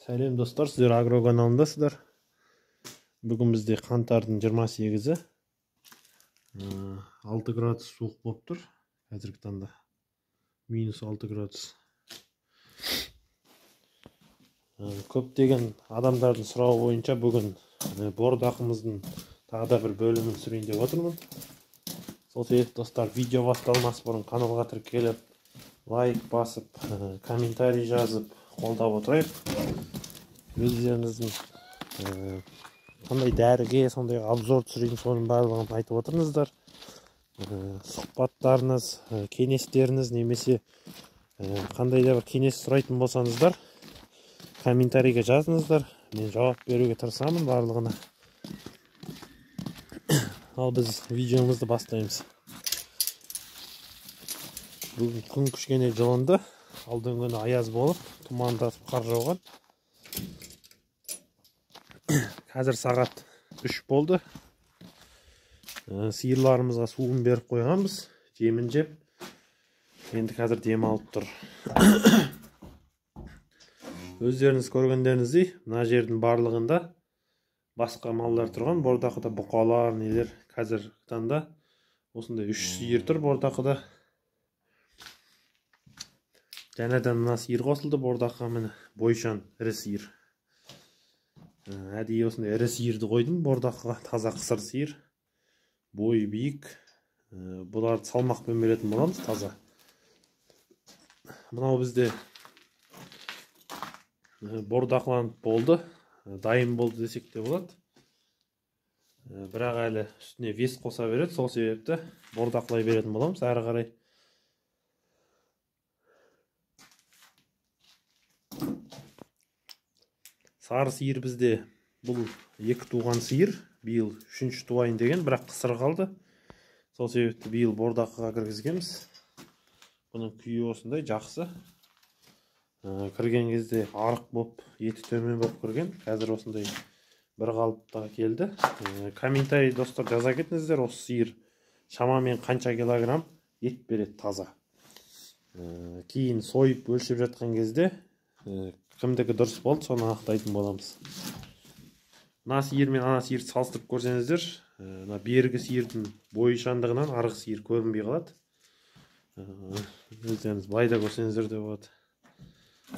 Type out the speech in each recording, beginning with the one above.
Сәлем достар, сіздер Агро каналындасыздар. Бүгін бізде қаңтардың 28-і 6 градус суық болып тұр. Қазіргі таңда минус 6 градус. Көптеген адамдардың сұрауы бойынша бүгін бордақымыздың тағы да бір бөлімін түсірейін деп отырмын. Сол себепті достар, видео басталмас бұрын каналға тіркеліп, лайк басып, комментарий жазып, қолдап отырайық. Өздеріңіздің қандай дәріге сондай обзор түсірейін, соның барлығын айтып отырыңыздар. Сұхбаттарыңыз, кеңестеріңіз немесе қандай да бір кеңес сұрайтын болсаңыздар, комментарийге жазыңыздар. Мен жауап беруге тырысамын барлығына. Ал біз видеомызды бастаймыз. Бүгін күн кішкене жылынды. Алдыңғы күні аяз болып, тұмандатып қар жауған. Қазір сағат 3 болды. Сиырларымызға суын беріп қойғанбыз. Жемін жеп. Енді қазір дем алып тұр. Өздеріңіз көргендеріңіздей, мына жердің барлығында басқа малдар тұрған. Бордақыда бұқалар, нелер. Қазір таңда осындай 3 сиыр тұр бордақыда. Жаңадан мына сиыр қосылды бордаққа, міне бойшан ірі сиыр. Әдейі осындай ірі сиырды қойдым бордаққа, таза қысыр сиыр. Бойы биік. Бұларды салмақпен беретін боламыз, таза. Мынау бізде бордақланып болды, дайын болды десек те болады. Бірақ әлі үстіне вес қоса береді, сол себепті бордақлай беретін боламыз әрі қарай. Сары сиыр бізде бұл 2 туған сиыр, биыл 3-ші туайын деген, бірақ қысыр қалды. Сол себепті биыл бордаққа кіргізгенбіз. Бұның күйі осындай жақсы. Кірген кезде арық болып, еті төмен болып кірген. Қазір осындай бір қалыпта келді. Комментарий достар жаза кетіңіздер, осы сиыр шамамен қанша килограмм ет береді таза. Кейін сойып өлшеп жатқан кезде кімдікі дұрыс болды, соны анықтайтын боламыз. Мына сиыр мен ана сиырды салыстырып көрсеңіздер, мына бергі сиырдың бойшандығынан арғы сиыр көрінбей қалады. Өздеріңіз былай да көрсеңіздер де болады.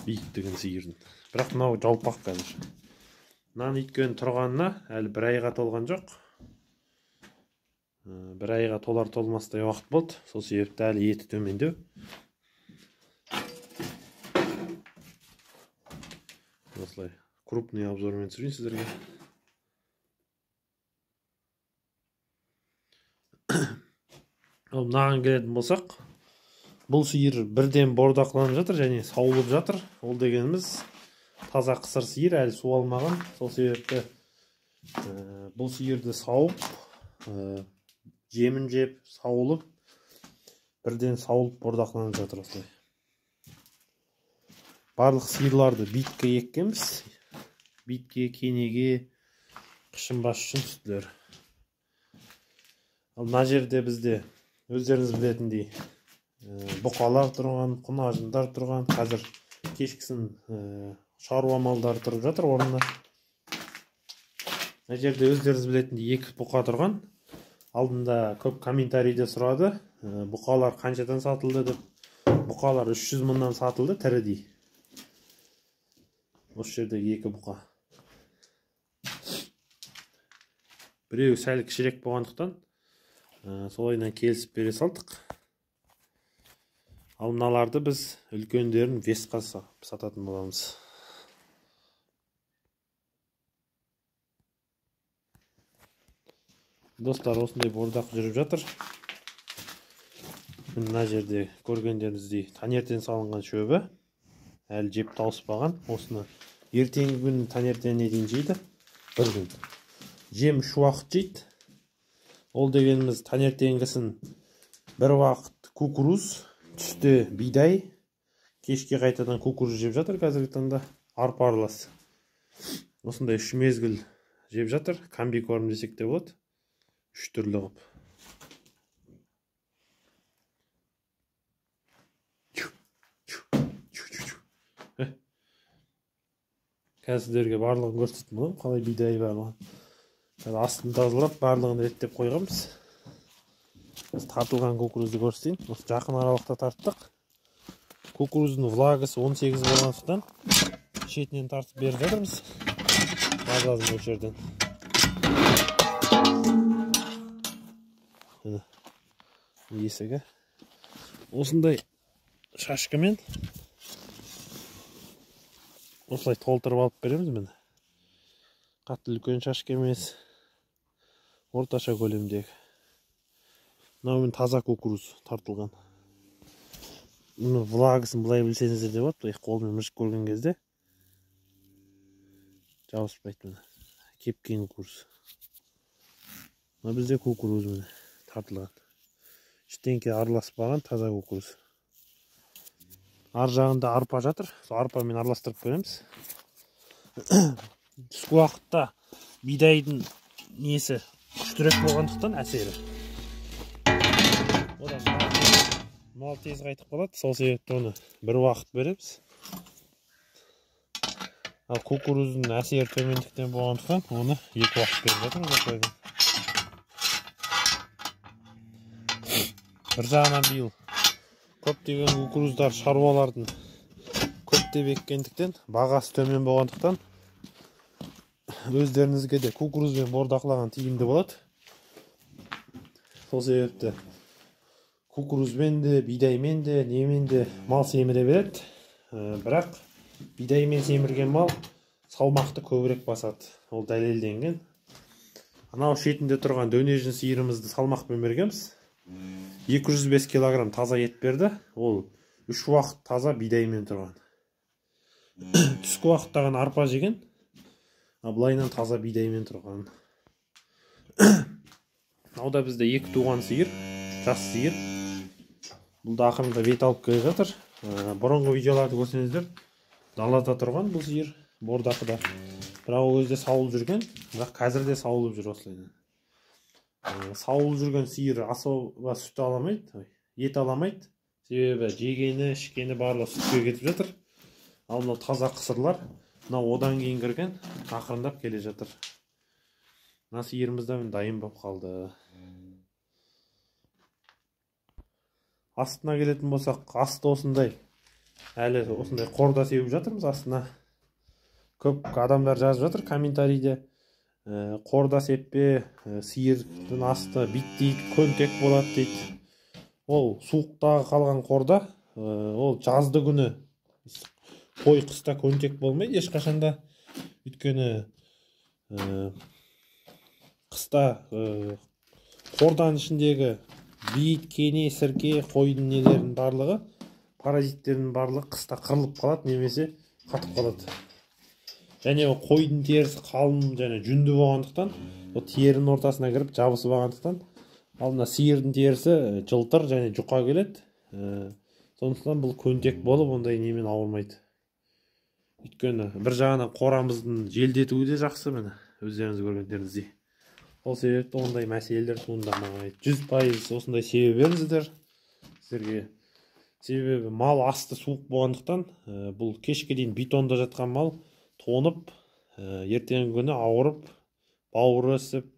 Биіктігін сиырдың. Бірақ мынау жалпақ қазір. Мынаны өйткені тұрғанына әлі 1 айға толған жоқ. 1 айға толар-толмастай уақыт болды. Сол себепті әлі еті төмендеу. Осылай крупный обзормен түсірейін сіздерге. Мынаған келетін болсақ, бұл сиыр бірден бордақланып жатыр және сауылып жатыр. Ол дегеніміз таза қысыр сиыр, әлі су алмаған. Сол себепті бұл сиырды сауып, жемін жеп, сауылып, бірден сауылып бордақланып жатыр осылай. Барлық сиырларды битке еккенбіз. Битке, кенеге, қышынбас үшін сүтлер. Ал мына жерде бізде өздеріңіз білетіндей бұқалар тұрған, құнажындар тұрған. Қазір кешкісін шаруа малдары тұрып жатыр орнына. Мына жерде өздеріңіз білетіндей 2 бұқа тұрған. Алдында көп комментарийде сұрады. Бұқалар қаншадан сатылды деп. Бұқалар 300 мыңнан сатылды тірідей. Осы жерде 2 бұқа. Біреу сәл кішірек болғандықтан солайынан келісіп бере салдық. Ал мыналарды біз үлкендерін весқа сататын боламыз. Достар, осындай бордақ жүріп жатыр. Мына жерде көргендеріңіздей таңертең салынған шөбі. Әлі жеп тауыспаған. Осыны ертеңгі күн таңертеңіне дейін жейді. Бір күн. Жем 3 уақыт жейді. Ол дегеніміз таңертеңгісін бір уақыт кукуруз, түсте бидай, кешке қайтадан кукуруз жеп жатыр қазіргі таңда. Арпа аралас. Осындай 3 мезгіл жеп жатыр. Комбикорм десек те болады. 3 түрлі қып. қазір сіздерге барлығын көрсететін боламын, қалай бидай барлығын. Қазір астын тазалап, барлығын реттеп қойғанбыз. Тартылған кукурузды көрсетейін. Осы жақын аралықта тарттық. Кукуруздың влагасы 18 болғандықтан шетінен тартып беріп жатырмыз. Аз мөлшерден. Есігі. Осындай шашкамен осылай толтырып алып береміз міне. Қатты үлкен шашка емес, орташа көлемдегі. Мынау таза кукуруз тартылған. Мұны влагасын былай білсеңіздер де болады, қолмен мүжіп көрген кезде жабыспайды міне. Кепкен кукуруз. Мына бізде кукуруз міне тартылған. Ештеңке араласпаған таза кукуруз. Ар жағында арпа жатыр. Сол арпамен араластырып көреміз. Түскі уақытта бидайдың несі күштірек болғандықтан әсері. Одан мал тез қайтып қалады. Сол себепті оны бір уақыт береміз. Ал кукуруздың әсері төмендіктен болғандықтан оны екі уақыт беріп жатырмыз. Бір жағынан биыл көптеген кукуруздар шаруалардың көптеп еккендіктен бағасы төмен болғандықтан өздеріңізге де кукурузбен бордақлаған тиімді болады. Сол себепті кукурузбен де, бидаймен де, немен де мал семіре береді. Бірақ бидаймен семірген мал салмақты көбірек басады. Ол дәлелденген. Анау шетінде тұрған дөнежін сиырымызды салмақпен бергенбіз. 205 килограмм таза ет берді. Ол 3 уақыт таза бидаймен тұрған. Түскі уақыттаған арпа жеген, былайынан таза бидаймен тұрған. Ауда бізде 2 туған сиыр, жас сиыр. Бұл да ақырында бет алып келе жатыр. Бұрынғы видеоларды көрсеңіздер, далада тұрған бұл сиыр, бордақыда. Бірақ ол кезде сауылып жүрген, бірақ қазір де сауылып жүр осылайынан. Сауылып жүрген сиыр асауға сүт аламайды, ет аламайды. Себебі жегені, ішкені барлығы сүтке кетіп жатыр. Ал мынау таза қысырлар, мынау одан кейін кірген, ақырындап келе жатыр. Мына сиырымыз да дайын болып қалды. Астына келетін болсақ, асты осындай, әлі осындай қорда сеуіп жатырмыз астына. Көп адамдар жазып жатыр комментарийде. Қорда сеппе, сиырдың асты биттейді, көнтек болады дейді. Ол суықтағы қалған қорда, ол жазды күні қой қыста көнтек болмайды ешқашанда. Өйткені қыста қордан ішіндегі бит, кене, сірке, қойдың нелерінің барлығы, паразиттердің барлығы қыста қырылып қалады, немесе қатып қалады. Және қойдың терісі қалың және жүнді болғандықтан, терінің ортасына кіріп жабысып алғандықтан, ал мына сиырдың терісі жылтыр және жұқа келеді. Сондықтан бұл көнтек болып, ондай немен ауырмайды. Өйткені бір жағынан қорамыздың желдетуі де жақсы, міне өздеріңіз көргендеріңіздей. Ол себепті ондай мәселелер туындамайды. 100% осындай себеп беріңіздер сіздерге. Себебі мал асты суық болғандықтан, бұл кешке дейін бетонда жатқан мал тоңып, ертеңгі күні ауырып, бауыры ісіп,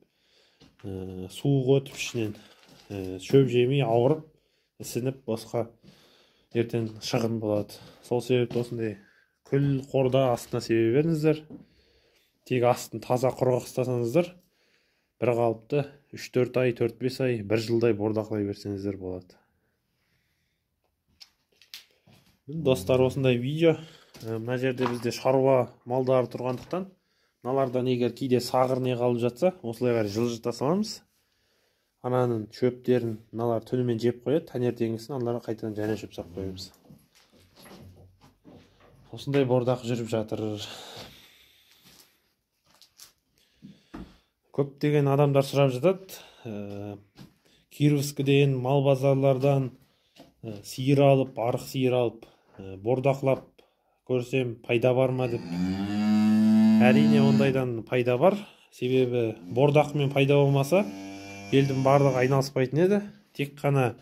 суық өтіп ішінен шөп жемей ауырып, ісініп, босқа ертең шығын болады. Сол себепті осындай күл қорда астына себе беріңіздер. Тек астын таза құрғақ ұстасаңыздар, бір қалыпты 3-4 ай, 4-5 ай, 1 жылдай бордақылай берсеңіздер болады. Достар, осындай видео. Мына жерде бізде шаруа малдары тұрғандықтан, мыналардан егер кейде сағыр не қалып жатса, осылай қарай жылжыта саламыз. Ананың шөптерін мыналар түнімен жеп қояды, таңертеңгісін аналарға қайтадан жаңа шөп салып қоямыз. Осындай бордақ жүріп жатыр. Көптеген адамдар сұрап жатады. Кировскіден, мал базарлардан сиыр алып, арық сиыр алып, бордақлап көрсем пайда бар ма деп. Әрине ондайдан пайда бар. Себебі бордақмен пайда болмаса, елдің барлығы айналыспайтын еді. Тек қана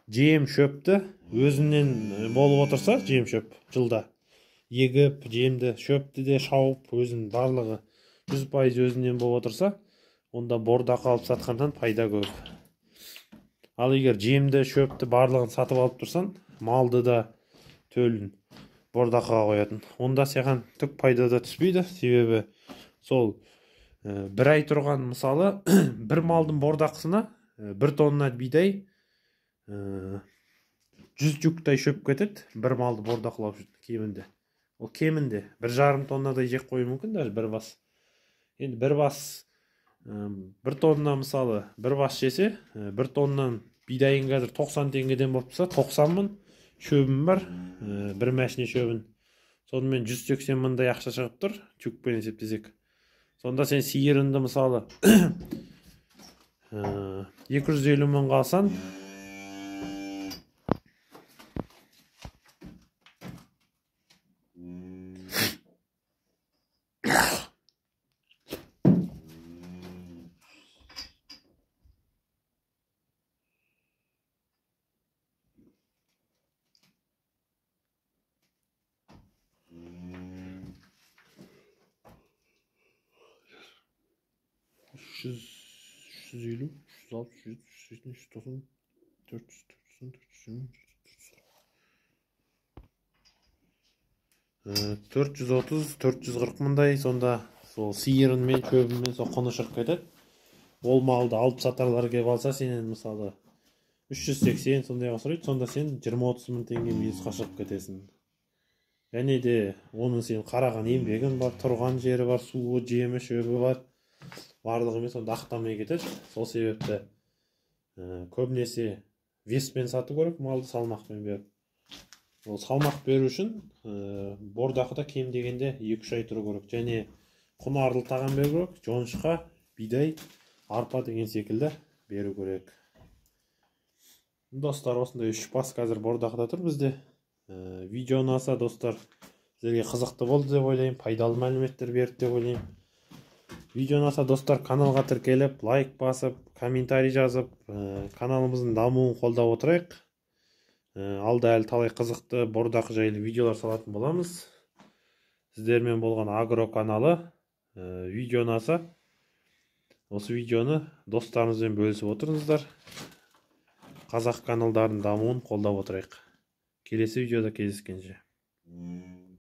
жем шөпті өзінен болып отырса, жем шөп жылда егіп, жемді, шөпті де шауып, өзінің барлығы 100% өзінен болып отырса, онда бордақы алып сатқаннан пайда көп. Ал егер жемді, шөпті барлығын сатып алып тұрсан, малды да төлін бордақыға қоятын. Онда саған түк пайда да түспейді, себебі сол бір ай тұрған мысалы бір малдың бордақысына 1 тонна бидай 100 жүктай шөп кетеді, бір малды бордақылап жүрді кемінде. Ол кемінде 1,5 тоннадай жек қою мүмкін, даже бір бас. Енді бір бас 1 тонна мысалы бір бас жесе, 1 тоннан бидайын қазір 90 теңгеден болып тұрса, 90 мың шөбім бар, бір мәшіне шөбін. Сонымен 180 мыңдай ақша шығып тұр, жүкпен есептесек. Сонда сен сиырынды мысалы 250 мыңға алсан, 350, 360, 370, 430, 440 мыңдай, сонда сол сиырын мен шөбімен сол құны шығып кетеді. Ол малды алып сатарлар келіп алса, сенен мысалы 380 сондайға сұрайды, сонда сен 20-30 мың теңге минусқа шығып кетесің. Және де оның сен қараған еңбегің бар, тұрған жері бар, суы, жемі, шөбі бар. Барлығымен сонда ақтамай кетеді. Сол себепті көбінесе веспен сату керек, малды салмақпен беріп. Ол салмақ беру үшін бордақыда кем дегенде 2-3 ай тұру керек. Және құнарлы тағам беру керек, жоңышқа, бидай, арпа деген секілді беру керек. Достар, осындай 3 бас қазір бордақыда тұр бізде. Видео ұнаса, достар, сіздерге қызықты болды деп ойлаймын, пайдалы мәліметтер берді деп ойлаймын. Видео ұнаса, достар, каналға тіркеліп, лайк басып, комментарий жазып, каналымыздың дамуын қолдап отырайық. Алда әлі талай қызықты бордақы жайлы видеолар салатын боламыз. Сіздермен болған Агро каналы. Видео ұнаса, осы видеоны достарыңызбен бөлісіп отырыңыздар. Қазақ каналдарының дамуын қолдап отырайық. Келесі видеода кездескенше.